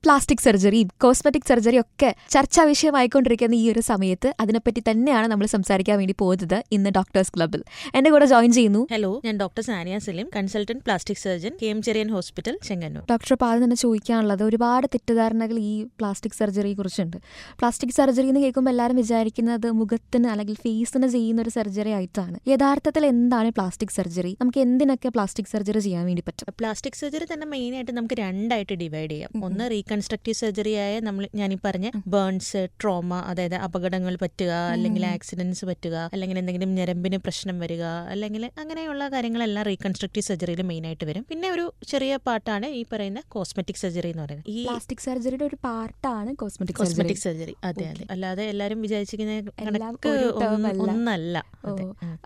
Plastic സർജറിയും cosmetic സർജറിയും ഒക്കെ ചർച്ചാ വിഷയമായിക്കൊണ്ടിരിക്കുന്ന ഈ ഒരു സമയത്ത് അതിനെപ്പറ്റി തന്നെയാണ് നമ്മൾ സംസാരിക്കാൻ വേണ്ടി പോകുന്നത് ഇന്ന് ഡോക്ടേഴ്സ് ക്ലബ്ബിൽ. എന്റെ കൂടെ ജോയിൻ ചെയ്യുന്നു. ഹലോ, ഞാൻ doctor Saniya Saleem, consultant plastic surgeon, KM Cherian hospital, Chengannur. Doctor ആദ്യം തന്നെ ചോദിക്കാനുള്ളത്, ഒരുപാട് തെറ്റിദ്ധാരണകൾ ഈ പ്ലാസ്റ്റിക് സർജറിയെ കുറിച്ചുണ്ട്. പ്ലാസ്റ്റിക് സർജറി എന്ന് കേൾക്കുമ്പോൾ എല്ലാവരും വിചാരിക്കുന്നത് മുഖത്തിന് അല്ലെങ്കിൽ ഫേസിന് ചെയ്യുന്ന ഒരു സർജറി ആയിട്ടാണ്. യഥാർത്ഥത്തിൽ എന്താണ് പ്ലാസ്റ്റിക് സർജറി? നമുക്ക് എന്തിനൊക്കെ പ്ലാസ്റ്റിക് സർജറി ചെയ്യാൻ വേണ്ടി പറ്റും? പ്ലാസ്റ്റിക് സർജറി തന്നെ മെയിൻ ആയിട്ട് നമുക്ക് രണ്ടായിട്ട് ഡിവൈഡ് ചെയ്യാം. ഒന്ന് റീകൺസ്ട്രക്റ്റീവ് സർജറി ആയ ഞാനീ പറഞ്ഞ ബേൺസ്, ട്രോമ, അതായത് അപകടങ്ങൾ പറ്റുക, അല്ലെങ്കിൽ ആക്സിഡൻസ് പറ്റുക, അല്ലെങ്കിൽ എന്തെങ്കിലും ഞരമ്പിന് പ്രശ്നം വരിക, അല്ലെങ്കിൽ അങ്ങനെയുള്ള കാര്യങ്ങളെല്ലാം റീകൺസ്ട്രക്റ്റീവ് സർജറിയിൽ മെയിൻ ആയിട്ട് വരും. പിന്നെ ഒരു ചെറിയ പാർട്ടാണ് ഈ പറയുന്ന കോസ്മെറ്റിക് സർജറി എന്ന് പറയുന്നത്. ഈ പ്ലാസ്റ്റിക് സർജറിയുടെ ഒരു പാർട്ടാണ് കോസ്മെറ്റിക് സർജറി. അതെ. അല്ലാതെ എല്ലാരും വിചാരിച്ചിരിക്കുന്ന ഒന്നല്ല.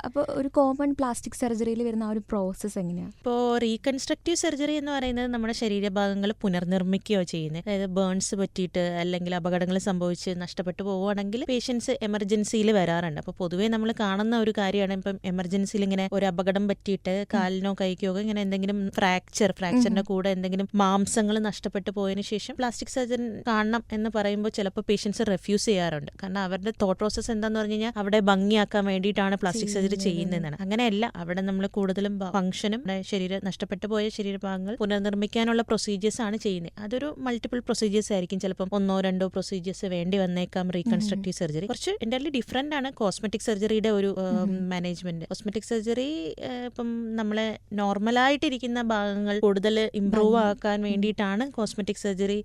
അപ്പോൾ ഒരു കോമൺ പ്ലാസ്റ്റിക് സർജറിയിൽ വരുന്ന ആ ഒരു പ്രോസസ് എങ്ങനെയാണ്? ഇപ്പോൾ റീകൺസ്ട്രക്റ്റീവ് സർജറി എന്ന് പറയുന്നത് നമ്മുടെ ശരീരഭാഗങ്ങൾ പുനർനിർമ്മിക്കുകയോ ചെയ്യുന്നത്. അതായത് ബേൺസ് പറ്റിയിട്ട് അല്ലെങ്കിൽ അപകടങ്ങൾ സംഭവിച്ച് നഷ്ടപ്പെട്ടു പോവുകയാണെങ്കിൽ പേഷ്യൻസ് എമർജൻസിയിൽ വരാറുണ്ട്. അപ്പോൾ പൊതുവേ നമ്മൾ കാണുന്ന ഒരു കാര്യമാണ്, ഇപ്പം എമർജൻസിയിൽ ഇങ്ങനെ ഒരു അപകടം പറ്റിയിട്ട് കാലിനോ കൈക്കോ ഇങ്ങനെ എന്തെങ്കിലും ഫ്രാക്ചറിന്റെ കൂടെ എന്തെങ്കിലും മാംസങ്ങൾ നഷ്ടപ്പെട്ടു പോയതിനു ശേഷം പ്ലാസ്റ്റിക് സർജൻ കാണണം എന്ന് പറയുമ്പോൾ ചിലപ്പോൾ പേഷ്യൻസ് റെഫ്യൂസ് ചെയ്യാറുണ്ട്. കാരണം അവരുടെ തോട്ട് പ്രോസസ് എന്താന്ന് പറഞ്ഞു കഴിഞ്ഞാൽ അവിടെ ഭംഗിയാക്കാൻ വേണ്ടിയിട്ടാണ് പ്ലാസ്റ്റിക് സർജറി ചെയ്യുന്നതെന്നാണ്. അങ്ങനെയല്ല, അവിടെ നമ്മൾ കൂടുതലും ഫംഗ്ഷനും നഷ്ടപ്പെട്ടു പോയ ശരീരഭാഗങ്ങൾ പുനർനിർമ്മിക്കാനുള്ള പ്രൊസീജിയേഴ്സ് ആണ് ചെയ്യുന്നത്. അതൊരു മൾട്ടിപ്പിൾ പ്രൊസീജിയേഴ്സ് ആയിരിക്കും. ചിലപ്പം 1-2 പ്രൊസീജിയേഴ്സ് വേണ്ടി വന്നേക്കാം. റീകൺസ്ട്രക്റ്റീവ് സർജറി കുറച്ച് എൻ്റർലി ഡിഫറെന്റ് ആണ് കോസ്മെറ്റിക് സർജറിയുടെ ഒരു മാനേജ്മെന്റ്. കോസ്മെറ്റിക് സർജറി ഇപ്പം നമ്മളെ നോർമലായിട്ടിരിക്കുന്ന ഭാഗങ്ങൾ കൂടുതൽ ഇംപ്രൂവ് ആക്കാൻ വേണ്ടിയിട്ടാണ് കോസ്മെറ്റിക് സർജറി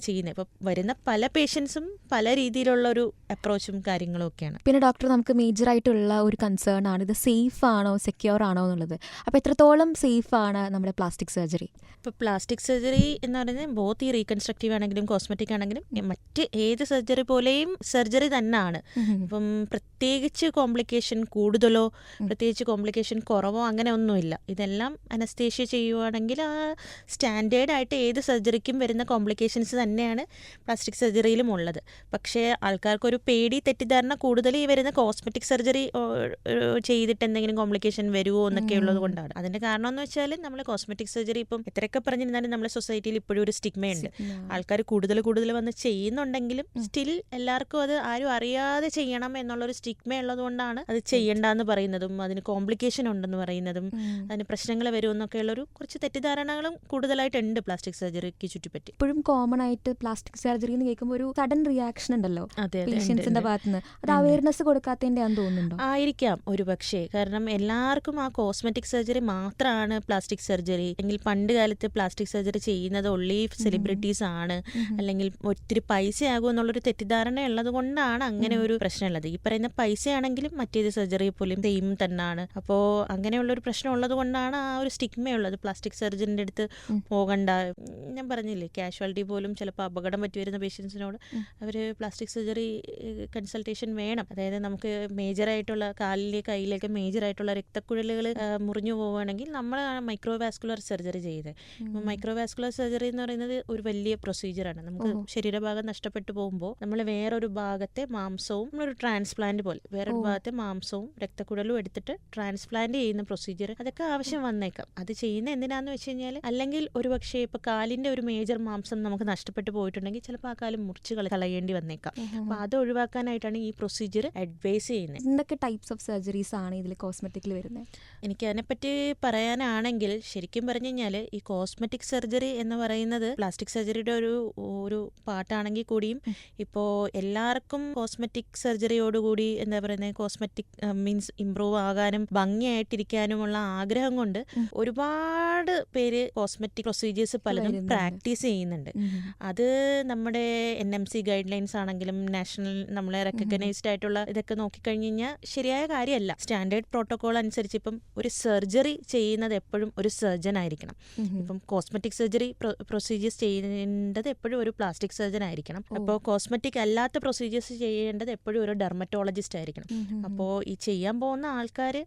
ചെയ്യുന്നത്. ഇപ്പം വരുന്ന പല പേഷ്യൻസും പല രീതിയിലുള്ള ഒരു അപ്രോച്ചും കാര്യങ്ങളും ഒക്കെയാണ്. പിന്നെ ഡോക്ടർ, നമുക്ക് മേജർ ആയിട്ടുള്ള ഒരു കൺസേൺ ആണ്, ഇത് സേഫ് ആണോ സെക്യൂർ ആണോ എന്നുള്ളത്. അപ്പോൾ എത്രത്തോളം സേഫ് ആണ് നമ്മുടെ പ്ലാസ്റ്റിക് സർജറി? ഇപ്പോൾ പ്ലാസ്റ്റിക് സർജറി എന്ന് പറയുന്നത് ബോത്ത് ഈ റീകൺസ്ട്രക്റ്റീവ് ആണെങ്കിലും കോസ്മെറ്റിക് ആണെങ്കിലും മറ്റ് ഏത് സർജറി പോലെയും സർജറി തന്നെയാണ്. ഇപ്പം പ്രത്യേകിച്ച് കോംപ്ലിക്കേഷൻ കൂടുതലോ പ്രത്യേകിച്ച് കോംപ്ലിക്കേഷൻ കുറവോ അങ്ങനെ ഒന്നുമില്ല. ഇതെല്ലാം അനസ്തേഷ്യ ചെയ്യുവാണെങ്കിൽ ആ സ്റ്റാൻഡേർഡ് ആയിട്ട് ഏത് സർജറിക്കും വരുന്ന കോംപ്ലിക്കേഷൻസ് തന്നെയാണ് പ്ലാസ്റ്റിക് സർജറിയിലും ഉള്ളത്. പക്ഷേ ആൾക്കാർക്കൊരു പേടി, തെറ്റിദ്ധാരണ കൂടുതൽ ഈ വരുന്ന കോസ്മെറ്റിക് സർജറി ചെയ്തിട്ട് എന്തെങ്കിലും കോംപ്ലിക്കേഷൻ വരുമോ എന്നൊക്കെ ഉള്ളത് കൊണ്ടാണ്. അതിന്റെ കാരണം എന്ന് വെച്ചാൽ നമ്മൾ കോസ്മെറ്റിക് സർജറി ഇപ്പം എത്രയൊക്കെ പറഞ്ഞിരുന്നാലും നമ്മുടെ സൊസൈറ്റിയിൽ ഇപ്പോഴും ഒരു സ്റ്റിഗ്മയുണ്ട്. ആൾക്കാർ കൂടുതൽ വന്ന് ചെയ്യുന്നുണ്ടെങ്കിലും സ്റ്റിൽ എല്ലാവർക്കും അത് ആരും അറിയാതെ ചെയ്യണം എന്നുള്ളൊരു സ്റ്റിഗ്മ ഉള്ളത് കൊണ്ടാണ് അത് ചെയ്യണ്ടെന്ന് പറയുന്നതും അതിന് കോംപ്ലിക്കേഷൻ ഉണ്ടെന്ന് പറയുന്നതും അതിന് പ്രശ്നങ്ങൾ വരുമെന്നൊക്കെ ഉള്ളൊരു കുറച്ച് തെറ്റിദ്ധാരണകളും കൂടുതലായിട്ടുണ്ട് പ്ലാസ്റ്റിക് സർജറിക്ക് ചുറ്റിപ്പറ്റി. ഇപ്പോഴും കോമൺ ആയിട്ട് പ്ലാസ്റ്റിക് സർജറി എന്ന് കേൾക്കുമ്പോൾ ഒരു സഡൻ റിയാക്ഷൻ ഉണ്ടല്ലോ പേഷ്യൻസിന്റെ ഭാഗത്തുനിന്ന്. അത് അവയർനെസ് കൊടുക്കാത്തതിന്റെ ആണെന്ന് തോന്നുന്നുണ്ടോ? ആയിരിക്കാം ഒരു പക്ഷേ. കാരണം എല്ലാവർക്കും ആ കോസ്മെറ്റിക് സർജറി മാത്രമാണ് പ്ലാസ്റ്റിക് സർജറി, അല്ലെങ്കിൽ പണ്ട് കാലത്ത് പ്ലാസ്റ്റിക് സർജറി ചെയ്യുന്നത് ഒൺലി സെലിബ്രിറ്റീസ് ആണ്, അല്ലെങ്കിൽ ഒത്തിരി പൈസയാകും എന്നുള്ളൊരു തെറ്റിദ്ധാരണ ഉള്ളത് കൊണ്ടാണ് അങ്ങനെ ഒരു പ്രശ്നമുള്ളത്. ഈ പറയുന്ന പൈസയാണെങ്കിലും മറ്റേത് സർജറി പോലും സെയിം തന്നെയാണ്. അപ്പോൾ അങ്ങനെയുള്ളൊരു പ്രശ്നം ഉള്ളത് കൊണ്ടാണ് ആ ഒരു സ്റ്റിഗ്മയുള്ളത്. പ്ലാസ്റ്റിക് സർജറിൻ്റെ അടുത്ത് പോകണ്ട. ഞാൻ പറഞ്ഞില്ലേ, കാഷ്വാലിറ്റി പോലും ചിലപ്പോൾ അപകടം പറ്റി വരുന്ന പേഷ്യൻസിനോട് അവർ പ്ലാസ്റ്റിക് സർജറി കൺസൾട്ടേഷൻ വേണം. അതായത് നമുക്ക് മേജറായിട്ടുള്ള കയ്യിലേക്ക് മേജറായിട്ടുള്ള രക്തക്കുഴലുകൾ മുറിഞ്ഞു പോവുകയാണെങ്കിൽ നമ്മൾ മൈക്രോവാസ്കുലർ സർജറി ചെയ്തത്. മൈക്രോവാസ്കുലർ സർജറി എന്ന് പറയുന്നത് ഒരു വലിയ പ്രൊസീജിയറാണ്. നമുക്ക് ശരീരഭാഗം നഷ്ടപ്പെട്ടു പോകുമ്പോൾ നമ്മൾ വേറൊരു ഭാഗത്തെ മാംസവും, നമ്മളൊരു ട്രാൻസ്പ്ലാന്റ് പോലെ വേറൊരു ഭാഗത്തെ മാംസവും രക്തക്കുഴലും എടുത്തിട്ട് ട്രാൻസ്പ്ലാന്റ് ചെയ്യുന്ന പ്രൊസീജിയർ അതൊക്കെ ആവശ്യം വന്നേക്കാം. അത് ചെയ്യുന്ന എന്തിനാന്ന് വെച്ച് കഴിഞ്ഞാൽ, അല്ലെങ്കിൽ ഒരു പക്ഷേ ഇപ്പൊ കാലിന്റെ ഒരു മേജർ മാംസം നമുക്ക് നഷ്ടപ്പെട്ടു പോയിട്ടുണ്ടെങ്കിൽ ചിലപ്പോൾ ആ കാലം മുറിച്ച് കളയേണ്ടി വന്നേക്കാം. അപ്പൊ അത് ഒഴിവാക്കാനായിട്ടാണ് ഈ പ്രൊസീജിയർ അഡ്വൈസ് ചെയ്യുന്നത്. എന്തൊക്കെ ടൈപ്സ് ഓഫ് സർജറീസ് ആണ് ഇതിൽ കോസ്മെറ്റിക്കിൽ വരുന്നത്? എനിക്ക് അതിനെപ്പറ്റി പറയാനാണെങ്കിൽ ശരിക്കും പറഞ്ഞു കഴിഞ്ഞാൽ ഈ കോസ്മെറ്റിക് സർജറി എന്ന് പറയുന്നത് പ്ലാസ്റ്റിക് സർജറിയുടെ ഒരു പാർട്ടാണെങ്കിൽ കൂടിയും ഇപ്പോൾ എല്ലാവർക്കും കോസ്മെറ്റിക് സർജറിയോടുകൂടി എന്താ പറയുന്നത്, കോസ്മെറ്റിക് മീൻസ് ഇംപ്രൂവ് ആകാനും ഭംഗിയായിട്ടിരിക്കാനുമുള്ള ആഗ്രഹം കൊണ്ട് ഒരുപാട് പേര് കോസ്മെറ്റിക് പ്രൊസീജിയേഴ്സ് പലതും പ്രാക്ടീസ് ചെയ്യുന്നുണ്ട്. അത് നമ്മുടെ NMC ഗൈഡ് ലൈൻസ് ആണെങ്കിലും നാഷണൽ നമ്മളെ റെക്കഗ്നൈസ്ഡ് ആയിട്ടുള്ള ഇതൊക്കെ നോക്കിക്കഴിഞ്ഞ് കഴിഞ്ഞാൽ ശരിയായ കാര്യമല്ല. സ്റ്റാൻഡേർഡ് പ്രോട്ടോകോൾ അനുസരിച്ച് ഇപ്പം ഒരു സർജറി ചെയ്യുന്നത് എപ്പോഴും ഒരു സർജൻ ആയിരിക്കണം. ഇപ്പം കോസ്മെറ്റിക് സർജറി പ്രൊസീജിയേഴ്സ് ചെയ്യേണ്ടത് എപ്പോഴും ഒരു പ്ലാസ്റ്റിക് സർജൻ ആയിരിക്കണം. അപ്പോൾ കോസ്മെറ്റിക് അല്ലാത്ത പ്രൊസീജിയേഴ്സ് ചെയ്യേണ്ടത് എപ്പോഴും ഒരു ഡെർമറ്റോളജിസ്റ്റ് ആയിരിക്കണം. അപ്പോൾ ഈ ചെയ്യാൻ പോകുന്ന ആൾക്കാർ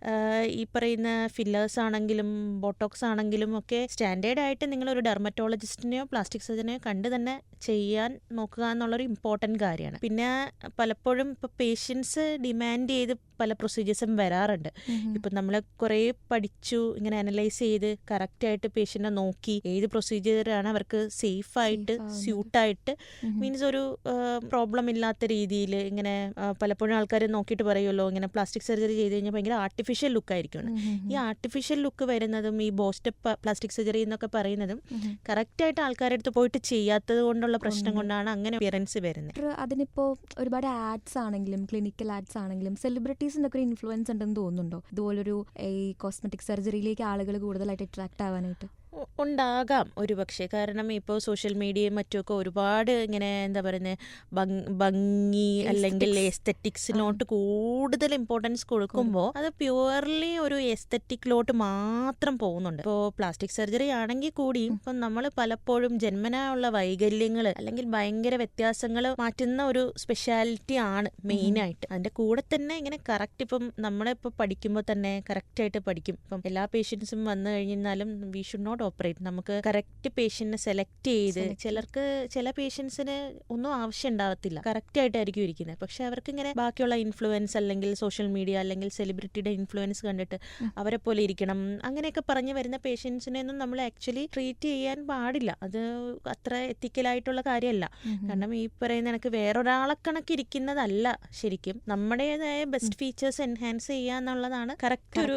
ഈ പറയുന്ന ഫില്ലേഴ്സ് ആണെങ്കിലും ബോട്ടോക്സ് ആണെങ്കിലും ഒക്കെ സ്റ്റാൻഡേർഡ് ആയിട്ട് നിങ്ങളൊരു ഡെർമറ്റോളജിസ്റ്റിനെയോ പ്ലാസ്റ്റിക് സർജനെയോ കണ്ട് തന്നെ ചെയ്യാൻ നോക്കുക എന്നുള്ളൊരു ഇമ്പോർട്ടൻറ്റ് കാര്യമാണ്. പിന്നെ പലപ്പോഴും ഇപ്പോൾ പേഷ്യൻസ് ഡിമാൻഡ് ചെയ്ത് പല പ്രൊസീജിയേഴ്സും വരാറുണ്ട്. ഇപ്പം നമ്മൾ കുറേ പഠിച്ചു, ഇങ്ങനെ അനലൈസ് ചെയ്ത് കറക്റ്റായിട്ട് പേഷ്യൻറ്റിനെ നോക്കി ഏത് പ്രൊസീജിയറാണ് അവർക്ക് സേഫായിട്ട് സ്യൂട്ടായിട്ട് മീൻസ് ഒരു പ്രോബ്ലം ഇല്ലാത്ത രീതിയിൽ ഇങ്ങനെ പലപ്പോഴും ആൾക്കാർ നോക്കിയിട്ട് പറയുമല്ലോ ഇങ്ങനെ പ്ലാസ്റ്റിക് സർജറി ചെയ്ത് കഴിഞ്ഞാൽ ഭയങ്കര ആർട്ടിഫിഷ്യൽ ലുക്കായിരിക്കും. ഈ ആർട്ടിഫിഷ്യൽ ലുക്ക് വരുന്നതും ഈ ബോസ്റ്റപ്പ് പ്ലാസ്റ്റിക് സർജറി എന്നൊക്കെ പറയുന്നതും കറക്റ്റായിട്ട് ആൾക്കാരുടെ അടുത്ത് പോയിട്ട് ചെയ്യാത്തത് കൊണ്ടുള്ള പ്രശ്നം കൊണ്ടാണ് അങ്ങനെ അപ്പിയറൻസ് വരുന്നത്. അതിനിപ്പോൾ ഒരുപാട് ആഡ്സ് ആണെങ്കിലും ക്ലിനിക്കൽ ആഡ്സ് ആണെങ്കിലും സെലിബ്രിറ്റീസിൻ്റെ ഒക്കെ ഒരു ഇൻഫ്ലുവൻസ് ഉണ്ടെന്ന് തോന്നുന്നുണ്ടോ ഇതുപോലൊരു ഈ കോസ്മെറ്റിക് സർജറിയിലേക്ക് ആളുകൾ കൂടുതലായിട്ട് അട്രാക്ട് ആവാനായിട്ട്? ഉണ്ടാകാം ഒരു പക്ഷേ. കാരണം ഇപ്പോൾ സോഷ്യൽ മീഡിയയും മറ്റുമൊക്കെ ഒരുപാട് ഇങ്ങനെ എന്താ പറയുന്നത് ഭംഗി അല്ലെങ്കിൽ എസ്തെറ്റിക്സിലോട്ട് കൂടുതൽ ഇമ്പോർട്ടൻസ് കൊടുക്കുമ്പോൾ അത് പ്യുവർലി ഒരു എസ്തെറ്റിക്കിലോട്ട് മാത്രം പോകുന്നുണ്ട്. ഇപ്പോൾ പ്ലാസ്റ്റിക് സർജറി ആണെങ്കിൽ കൂടിയും ഇപ്പം നമ്മൾ പലപ്പോഴും ജന്മനാ ഉള്ള വൈകല്യങ്ങൾ അല്ലെങ്കിൽ ഭയങ്കര വ്യത്യാസങ്ങൾ മാറ്റുന്ന ഒരു സ്പെഷ്യാലിറ്റി ആണ് മെയിനായിട്ട്. അതിൻ്റെ കൂടെ തന്നെ ഇങ്ങനെ കറക്റ്റ് ഇപ്പം നമ്മളിപ്പോൾ പഠിക്കുമ്പോൾ തന്നെ കറക്റ്റായിട്ട് പഠിക്കും. ഇപ്പം എല്ലാ പേഷ്യൻസും വന്നു കഴിഞ്ഞാലും വി ഷുഡ് നോട്ട് ഓപ്പറേറ്റ്. നമുക്ക് കറക്റ്റ് പേഷ്യന്റിനെ സെലക്ട് ചെയ്ത് ചില പേഷ്യൻസിന് ഒന്നും ആവശ്യം ഉണ്ടാവത്തില്ല, കറക്റ്റ് ആയിട്ടായിരിക്കും ഇരിക്കുന്നത്. പക്ഷെ അവർക്ക് ഇങ്ങനെ ബാക്കിയുള്ള ഇൻഫ്ലുവൻസ് അല്ലെങ്കിൽ സോഷ്യൽ മീഡിയ അല്ലെങ്കിൽ സെലിബ്രിറ്റിയുടെ ഇൻഫ്ലുവൻസ് കണ്ടിട്ട് അവരെ പോലെ ഇരിക്കണം അങ്ങനെയൊക്കെ പറഞ്ഞു വരുന്ന പേഷ്യൻസിനെ ഒന്നും നമ്മൾ ആക്ച്വലി ട്രീറ്റ് ചെയ്യാൻ പാടില്ല. അത് അത്ര എത്തിക്കലായിട്ടുള്ള കാര്യമല്ല. കാരണം ഈ പറയുന്ന എനിക്ക് വേറൊരാളെ കണക്കിരിക്കുന്നതല്ല ശരിക്കും. നമ്മുടേതായ ബെസ്റ്റ് ഫീച്ചേഴ്സ് എൻഹാൻസ് ചെയ്യുക എന്നുള്ളതാണ് കറക്റ്റ്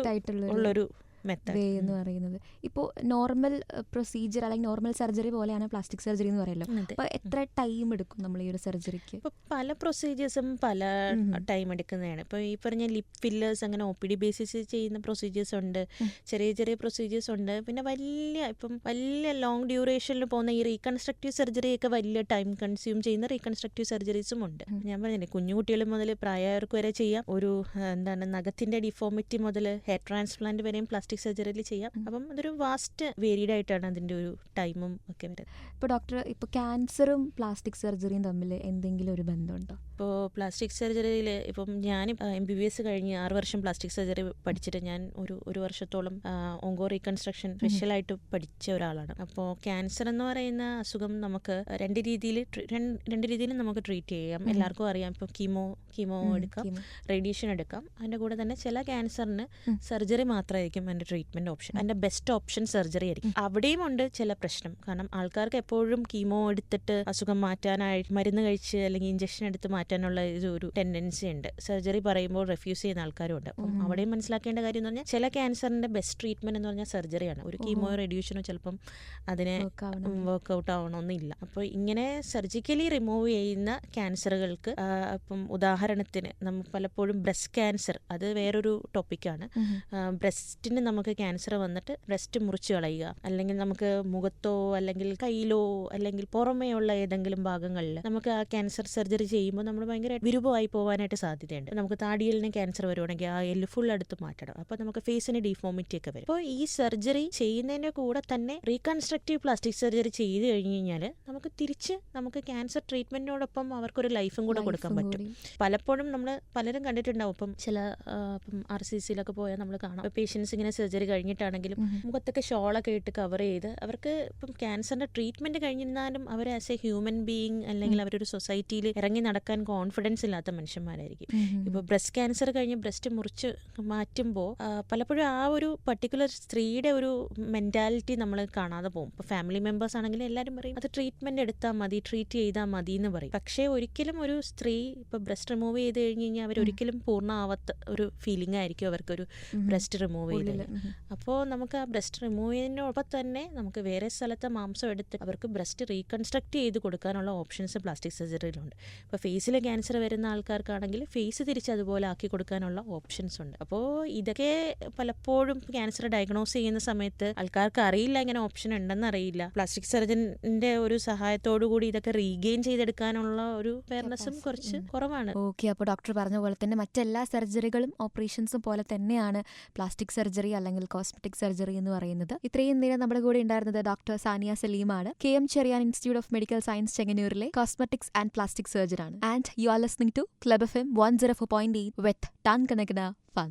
ഉള്ളൊരു വേ എന്ന് പറയുന്നത്. ഇപ്പോൾ നോർമൽ പ്രൊസീജിയർ അല്ലെങ്കിൽ നോർമൽ സർജറി പോലെയാണ് പ്ലാസ്റ്റിക് സർജറി എന്ന് പറയുമല്ലോ. അപ്പോൾ എത്ര ടൈം എടുക്കും നമ്മൾ ഈ ഒരു സർജറിക്ക്? ഇപ്പോൾ പല പ്രൊസീജിയേഴ്സും പല ടൈം എടുക്കുന്നതാണ്. ഇപ്പോൾ ഈ പറഞ്ഞ ലിപ് ഫില്ലേഴ്സ് അങ്ങനെ OPD ബേസിസ് ചെയ്യുന്ന പ്രൊസീജിയേഴ്സ് ഉണ്ട്, ചെറിയ ചെറിയ പ്രൊസീജിയേഴ്സ് ഉണ്ട്. പിന്നെ വലിയ ലോങ് ഡ്യൂറേഷനിൽ പോകുന്ന ഈ റീകൺസ്ട്രക്റ്റീവ് സർജറിയൊക്കെ വലിയ ടൈം കൺസ്യൂം ചെയ്യുന്ന റീകൺസ്ട്രക്റ്റീവ് സർജറീസും ഉണ്ട്. ഞാൻ പറഞ്ഞില്ലേ, കുഞ്ഞുകുട്ടികൾ മുതൽ പ്രായമായവർക്ക് വരെ ചെയ്യാം. ഒരു നഖത്തിന്റെ ഡിഫോമിറ്റി മുതൽ ഹെയർ ട്രാൻസ്പ്ലാന്റ് വരെയും പ്ലാസ്റ്റിക് സർജറിയിൽ ചെയ്യാം. അപ്പം അതൊരു വാസ്റ്റ് വേരിയഡ് ആയിട്ടാണ് അതിൻ്റെ ഒരു ടൈമും ഒക്കെ വരുന്നത്. ഇപ്പോൾ ഡോക്ടർ, ഇപ്പോൾ ക്യാൻസറും പ്ലാസ്റ്റിക് സർജറിയും തമ്മിൽ എന്തെങ്കിലും ഒരു ബന്ധമുണ്ടോ? ഇപ്പോൾ പ്ലാസ്റ്റിക് സർജറിയിൽ ഇപ്പം ഞാൻ MBBS കഴിഞ്ഞ് 6 വർഷം പ്ലാസ്റ്റിക് സർജറി പഠിച്ചിട്ട് ഞാൻ ഒരു വർഷത്തോളം ഓങ്കോ റീകൺസ്ട്രക്ഷൻ സ്പെഷ്യലായിട്ട് പഠിച്ച ഒരാളാണ്. അപ്പോൾ ക്യാൻസർ എന്ന് പറയുന്ന അസുഖം നമുക്ക് രണ്ട് രീതിയിൽ നമുക്ക് ട്രീറ്റ് ചെയ്യാം. എല്ലാവർക്കും അറിയാം. ഇപ്പോൾ കീമോ എടുക്കാം, റേഡിയേഷൻ എടുക്കാം. അതിൻ്റെ കൂടെ തന്നെ ചില ക്യാൻസറിന് സർജറി മാത്രമായിരിക്കും അതിൻ്റെ ട്രീറ്റ്മെൻറ്റ് ഓപ്ഷൻ. അതിൻ്റെ ബെസ്റ്റ് ഓപ്ഷൻ സർജറി ആയിരിക്കും. അവിടെയും ഉണ്ട് ചില പ്രശ്നം. കാരണം ആൾക്കാർക്ക് എപ്പോഴും കീമോ എടുത്തിട്ട് അസുഖം മാറ്റാനായി മരുന്ന് കഴിച്ച് അല്ലെങ്കിൽ ഇഞ്ചക്ഷൻ എടുത്ത് മാറ്റാനുള്ള ഒരു ടെൻഡൻസി ഉണ്ട്. സർജറി പറയുമ്പോൾ റെഫ്യൂസ് ചെയ്യുന്ന ആൾക്കാരും ഉണ്ട്. അപ്പം അവിടെയും മനസ്സിലാക്കേണ്ട കാര്യം എന്ന് പറഞ്ഞാൽ ചില ക്യാൻസറിൻ്റെ ബെസ്റ്റ് ട്രീറ്റ്മെൻറ്റ് എന്ന് പറഞ്ഞാൽ സർജറിയാണ്. ഒരു കീമോ റേഡിയേഷനോ ചിലപ്പം അതിനെ വർക്ക്ഔട്ട് ആവണമെന്നില്ല. അപ്പോൾ ഇങ്ങനെ സർജിക്കലി റിമൂവ് ചെയ്യുന്ന ക്യാൻസറുകൾക്ക് ഇപ്പം ഉദാഹരണത്തിന് നമുക്ക് പലപ്പോഴും ബ്രസ്റ്റ് ക്യാൻസർ, അത് വേറൊരു ടോപ്പിക്കാണ്. ബ്രസ്റ്റിന് നമുക്ക് ക്യാൻസർ വന്നിട്ട് ബ്രസ്റ്റ് മുറിച്ച് കളയുക, അല്ലെങ്കിൽ നമുക്ക് മുഖത്തോ അല്ലെങ്കിൽ കയ്യിലോ അല്ലെങ്കിൽ പുറമേയുള്ള ഏതെങ്കിലും ഭാഗങ്ങളിൽ നമുക്ക് ആ ക്യാൻസർ സർജറി ചെയ്യുമ്പോൾ നമ്മൾ ഭയങ്കര വിരൂപമായി പോകാനായിട്ട് സാധ്യതയുണ്ട്. നമുക്ക് താടിയലിന് ക്യാൻസർ വരുവാണെങ്കിൽ ആ എല്ല് ഫുൾ എടുത്ത് മാറ്റണം. അപ്പോൾ നമുക്ക് ഫേസിന് ഡിഫോമിറ്റി ഒക്കെ വരും. അപ്പോൾ ഈ സർജറി ചെയ്യുന്നതിൻ്റെ കൂടെ തന്നെ റീകൺസ്ട്രക്റ്റീവ് പ്ലാസ്റ്റിക് സർജറി ചെയ്ത് കഴിഞ്ഞ് കഴിഞ്ഞാൽ നമുക്ക് ക്യാൻസർ ട്രീറ്റ്മെന്റിനോടൊപ്പം അവർക്കൊരു ലൈഫും കൂടെ കൊടുക്കാൻ പറ്റും. പലപ്പോഴും നമ്മൾ പലരും കണ്ടിട്ടുണ്ടാവും. ഇപ്പം RCCയിലൊക്കെ പോയാൽ നമ്മൾ കാണാം, പേഷ്യൻസ് ഇങ്ങനെ സർജറി കഴിഞ്ഞിട്ടാണെങ്കിലും മുഖത്തൊക്കെ ഷോളൊക്കെ ഇട്ട് കവർ ചെയ്ത് അവർക്ക് ഇപ്പം ക്യാൻസറിന്റെ ട്രീറ്റ്മെന്റ് കഴിഞ്ഞിരുന്നാലും അവർ ആസ് എ ഹ്യൂമൻ ബീയിങ് അല്ലെങ്കിൽ അവരൊരു സൊസൈറ്റിയിൽ ഇറങ്ങി നടക്കാൻ കോൺഫിഡൻസ് ഇല്ലാത്ത മനുഷ്യന്മാരായിരിക്കും. ഇപ്പോൾ ബ്രസ്റ്റ് ക്യാൻസർ കഴിഞ്ഞ് ബ്രസ്റ്റ് മുറിച്ച് മാറ്റുമ്പോൾ പലപ്പോഴും ആ ഒരു പർട്ടിക്കുലർ സ്ത്രീയുടെ ഒരു മെന്റാലിറ്റി നമ്മൾ കാണാതെ പോകും. ഇപ്പോൾ ഫാമിലി മെമ്പേഴ്സ് ആണെങ്കിലും എല്ലാവരും പറയും അത് ട്രീറ്റ്മെന്റ് എടുത്താൽ മതി, ട്രീറ്റ് ചെയ്താൽ മതി എന്ന് പറയും. പക്ഷേ ഒരിക്കലും ഒരു സ്ത്രീ ഇപ്പോൾ ബ്രസ്റ്റ് റിമൂവ് ചെയ്ത് കഴിഞ്ഞ് കഴിഞ്ഞാൽ അവരൊരിക്കലും പൂർണ്ണമാവാത്ത ഒരു ഫീലിംഗ് ആയിരിക്കും അവർക്കൊരു ബ്രസ്റ്റ് റിമൂവ് ചെയ്തത്. അപ്പോൾ നമുക്ക് ആ ബ്രസ്റ്റ് റിമൂവ് ചെയ്യുന്നതിനൊപ്പം തന്നെ നമുക്ക് വേറെ സ്ഥലത്തെ മാംസം എടുത്ത് അവർക്ക് ബ്രസ്റ്റ് റീകൺസ്ട്രക്ട് ചെയ്ത് കൊടുക്കാനുള്ള ഓപ്ഷൻസ് പ്ലാസ്റ്റിക് സർജറിയിലുണ്ട്. ഇപ്പോൾ ഫേസിൽ ക്യാൻസർ വരുന്ന ആൾക്കാർക്കാണെങ്കിൽ ഫേസ് തിരിച്ച് അതുപോലെ ആക്കി കൊടുക്കാനുള്ള ഓപ്ഷൻസ് ഉണ്ട്. അപ്പോൾ ഇതൊക്കെ പലപ്പോഴും ക്യാൻസർ ഡയഗ്നോസ് ചെയ്യുന്ന സമയത്ത് ആൾക്കാർക്ക് അറിയില്ല, ഇങ്ങനെ ഓപ്ഷൻ ഉണ്ടെന്ന് അറിയില്ല. പ്ലാസ്റ്റിക് സർജന്റെ ഒരു സഹായത്തോടു കൂടി ഇതൊക്കെ റീഗെയിൻ ചെയ്തെടുക്കാനുള്ള ഒരു അവയർനെസ്സും കുറച്ച് കുറവാണ്. ഓക്കെ, അപ്പോൾ ഡോക്ടർ പറഞ്ഞ പോലെ തന്നെ മറ്റെല്ലാ സർജറികളും ഓപ്പറേഷൻസും പോലെ തന്നെയാണ് പ്ലാസ്റ്റിക് സർജറി അല്ലെങ്കിൽ കോസ്മെറ്റിക് സർജറി എന്ന് പറയുന്നത്. ഇത്രയും നേരം നമ്മുടെ കൂടെ ഉണ്ടായിരുന്നത് ഡോക്ടർ സാനിയ സലീമാണ്, KM Cherian institute of medical science ചെങ്ങന്നൂരിലെ കോസ്മെറ്റിക്സ് ആൻഡ് പ്ലാസ്റ്റിക് സർജൻ ആണ്. And you are listening to Club FM 104.8 with Tan Kanakana Fun.